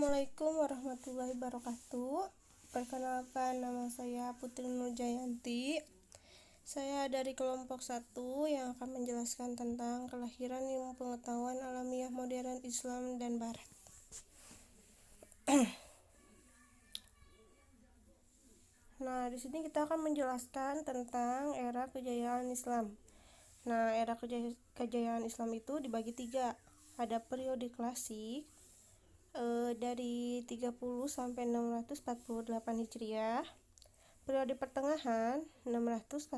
Assalamualaikum warahmatullahi wabarakatuh. Perkenalkan, nama saya Putri Nurjayanti. Saya dari kelompok 1 yang akan menjelaskan tentang kelahiran ilmu pengetahuan alamiah modern Islam dan Barat. Nah, di sini kita akan menjelaskan tentang era kejayaan Islam. Nah, era kejayaan Islam itu dibagi 3. Ada periode klasik dari 30 sampai 648 Hijriah. Periode pertengahan 648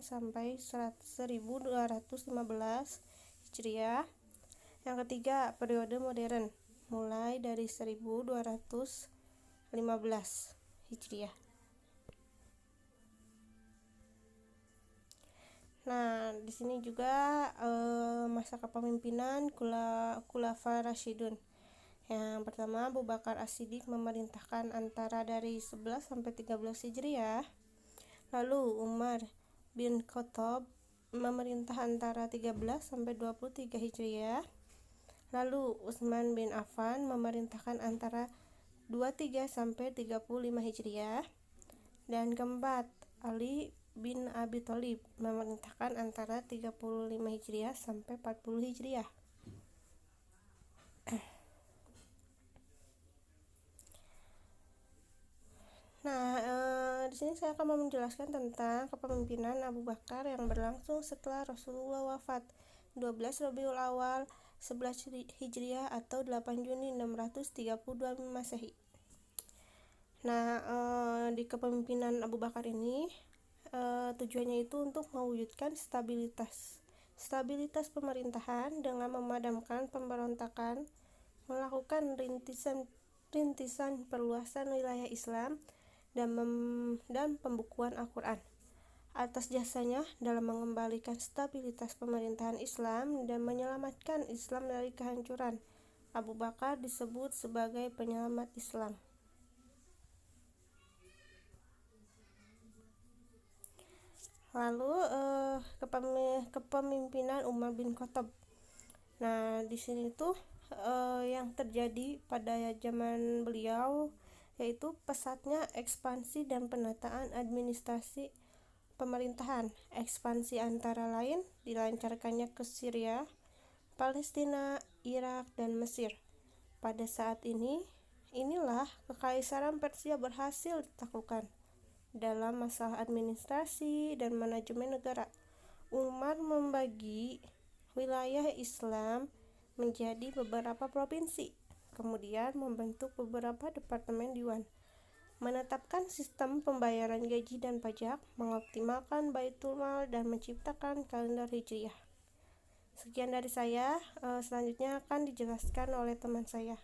sampai 1215 Hijriah. Yang ketiga, periode modern mulai dari 1215 Hijriah. Nah, di sini juga masa kepemimpinan Khulafa Rasyidun. Yang pertama, Abu Bakar As-Siddiq memerintahkan antara dari 11 sampai 13 Hijriah. Lalu Umar bin Khattab memerintah antara 13 sampai 23 Hijriah. Lalu Utsman bin Affan memerintahkan antara 23 sampai 35 Hijriah. Dan keempat, Ali bin Abi Thalib memerintahkan antara 35 Hijriah sampai 40 Hijriah. Nah, di sini saya akan menjelaskan tentang kepemimpinan Abu Bakar yang berlangsung setelah Rasulullah wafat 12 Rabiul Awal 11 Hijriah atau 8 Juni 632 Masehi. Nah, di kepemimpinan Abu Bakar ini tujuannya itu untuk mewujudkan stabilitas pemerintahan dengan memadamkan pemberontakan, melakukan rintisan perluasan wilayah Islam dan pembukuan Al-Quran. Atas jasanya dalam mengembalikan stabilitas pemerintahan Islam dan menyelamatkan Islam dari kehancuran, Abu Bakar disebut sebagai penyelamat Islam. Lalu kepemimpinan Umar bin Khattab. Nah, di sini tuh yang terjadi pada zaman beliau yaitu pesatnya ekspansi dan penataan administrasi pemerintahan. Ekspansi antara lain dilancarkannya ke Syria, Palestina, Irak, dan Mesir. Pada saat inilah kekaisaran Persia berhasil ditaklukkan. Dalam masalah administrasi dan manajemen negara, Umar membagi wilayah Islam menjadi beberapa provinsi, kemudian membentuk beberapa departemen diwan, menetapkan sistem pembayaran gaji dan pajak, mengoptimalkan Baitul Mal, dan menciptakan kalender Hijriah. Sekian dari saya, selanjutnya akan dijelaskan oleh teman saya.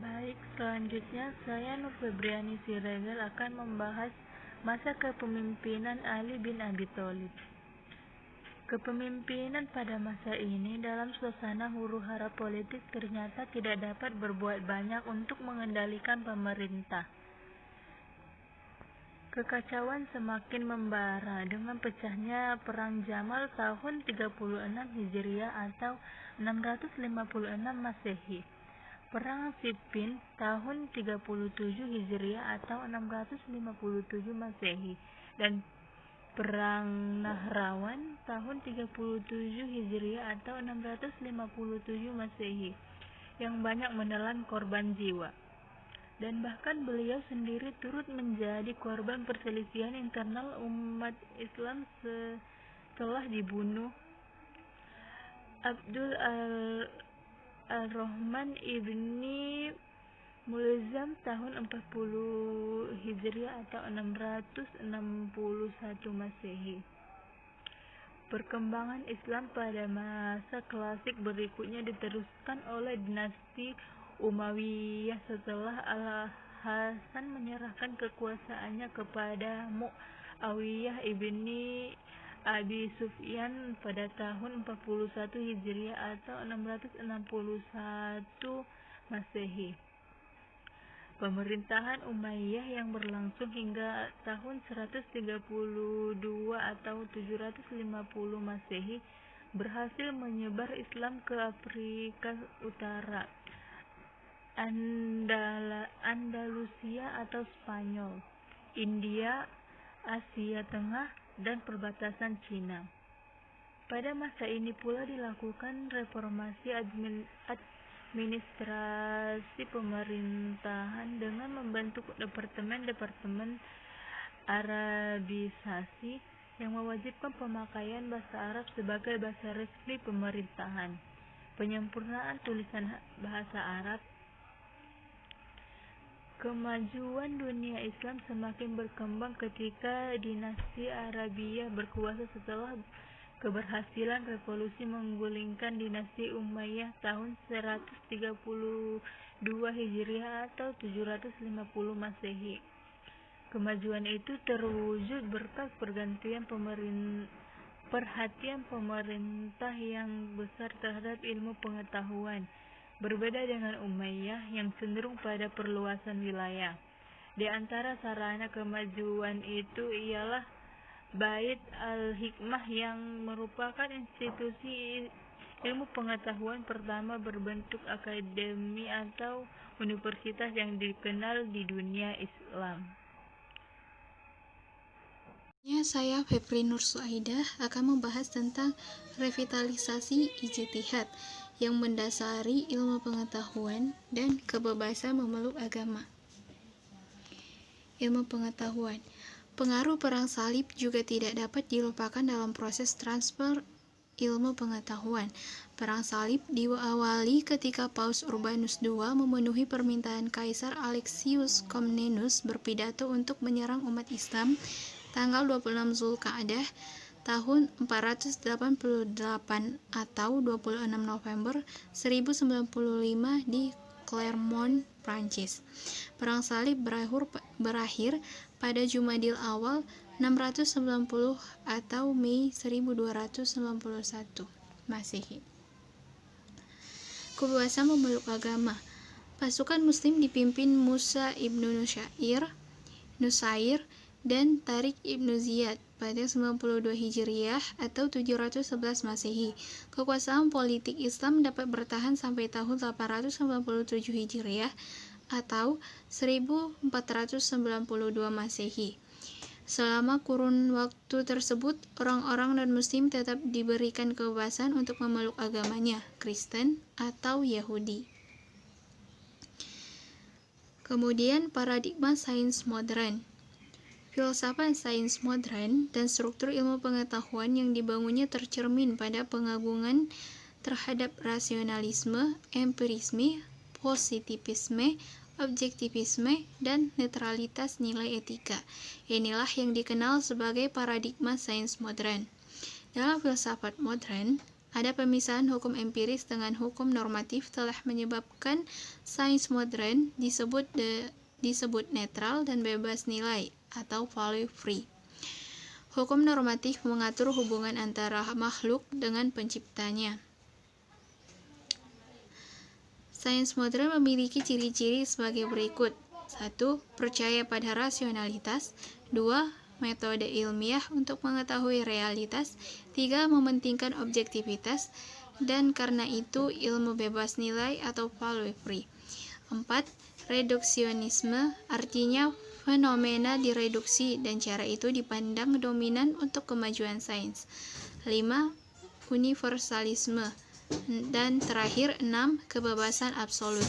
Baik, selanjutnya saya Nur Febriani Siregar akan membahas masa kepemimpinan Ali bin Abi Thalib. Kepemimpinan pada masa ini dalam suasana huru-hara politik ternyata tidak dapat berbuat banyak untuk mengendalikan pemerintah. Kekacauan semakin membara dengan pecahnya Perang Jamal tahun 36 Hijriah atau 656 Masehi. Perang Siffin tahun 37 Hijriah atau 657 Masehi dan Perang Nahrawan tahun 37 Hijriah atau 657 Masehi yang banyak menelan korban jiwa. Dan bahkan beliau sendiri turut menjadi korban perselisihan internal umat Islam setelah dibunuh Abdul Al-Rahman ibni Mulzam tahun 40 Hijriah atau 661 Masehi. Perkembangan Islam pada masa klasik berikutnya diteruskan oleh dinasti Umayyah setelah Al-Hasan menyerahkan kekuasaannya kepada Muawiyah ibni Abi Sufyan pada tahun 41 Hijriah atau 661 Masehi. Pemerintahan Umayyah yang berlangsung hingga tahun 132 atau 750 Masehi berhasil menyebar Islam ke Afrika Utara, Andalusia atau Spanyol, India, Asia Tengah, dan perbatasan Cina. Pada masa ini pula dilakukan reformasi administrasi pemerintahan dengan membentuk departemen-departemen Arabisasi yang mewajibkan pemakaian bahasa Arab sebagai bahasa resmi pemerintahan, penyempurnaan tulisan bahasa Arab. Kemajuan dunia Islam semakin berkembang ketika dinasti Arabia berkuasa setelah keberhasilan revolusi menggulingkan dinasti Umayyah tahun 132 Hijriah atau 750 Masehi. Kemajuan itu terwujud berkat perhatian pemerintah yang besar terhadap ilmu pengetahuan, berbeda dengan Umayyah yang cenderung pada perluasan wilayah. Di antara sarana kemajuan itu ialah Bait al-Hikmah yang merupakan institusi ilmu pengetahuan pertama berbentuk akademi atau universitas yang dikenal di dunia Islam. Saya Febri Nur Suaidah akan membahas tentang revitalisasi ijtihad yang mendasari ilmu pengetahuan dan kebebasan memeluk agama. Ilmu pengetahuan. Pengaruh perang salib juga tidak dapat dilupakan dalam proses transfer ilmu pengetahuan. Perang salib diawali ketika Paus Urbanus II memenuhi permintaan Kaisar Alexius Komnenus berpidato untuk menyerang umat Islam tanggal 26 Zulkaadah tahun 488 atau 26 November 1095 di Clermont, Prancis. Perang salib berakhir pada Jumadil Awal 690 atau Mei 1291 Masehi. Kebebasan memeluk agama. Pasukan Muslim dipimpin Musa ibnu Nusair dan Tariq ibnu Ziyad pada 92 Hijriah atau 711 Masehi. Kekuasaan politik Islam dapat bertahan sampai tahun 897 Hijriah atau 1492 Masehi. Selama kurun waktu tersebut, orang-orang non-Muslim tetap diberikan kebebasan untuk memeluk agamanya, Kristen atau Yahudi. Kemudian paradigma sains modern. Filsafat sains modern dan struktur ilmu pengetahuan yang dibangunnya tercermin pada pengagungan terhadap rasionalisme, empirisme, positivisme, objektivisme, dan netralitas nilai etika. Inilah yang dikenal sebagai paradigma sains modern. Dalam filsafat modern, ada pemisahan hukum empiris dengan hukum normatif telah menyebabkan sains modern disebut netral dan bebas nilai atau value free. Hukum normatif mengatur hubungan antara makhluk dengan penciptanya. Sains modern memiliki ciri-ciri sebagai berikut. 1. Percaya pada rasionalitas. 2. Metode ilmiah untuk mengetahui realitas. 3. Mementingkan objektivitas. Dan karena itu ilmu bebas nilai atau value free. 4. Reduksionisme, artinya fenomena direduksi dan cara itu dipandang dominan untuk kemajuan sains. 5. Universalisme. Dan terakhir 6. Kebebasan absolut.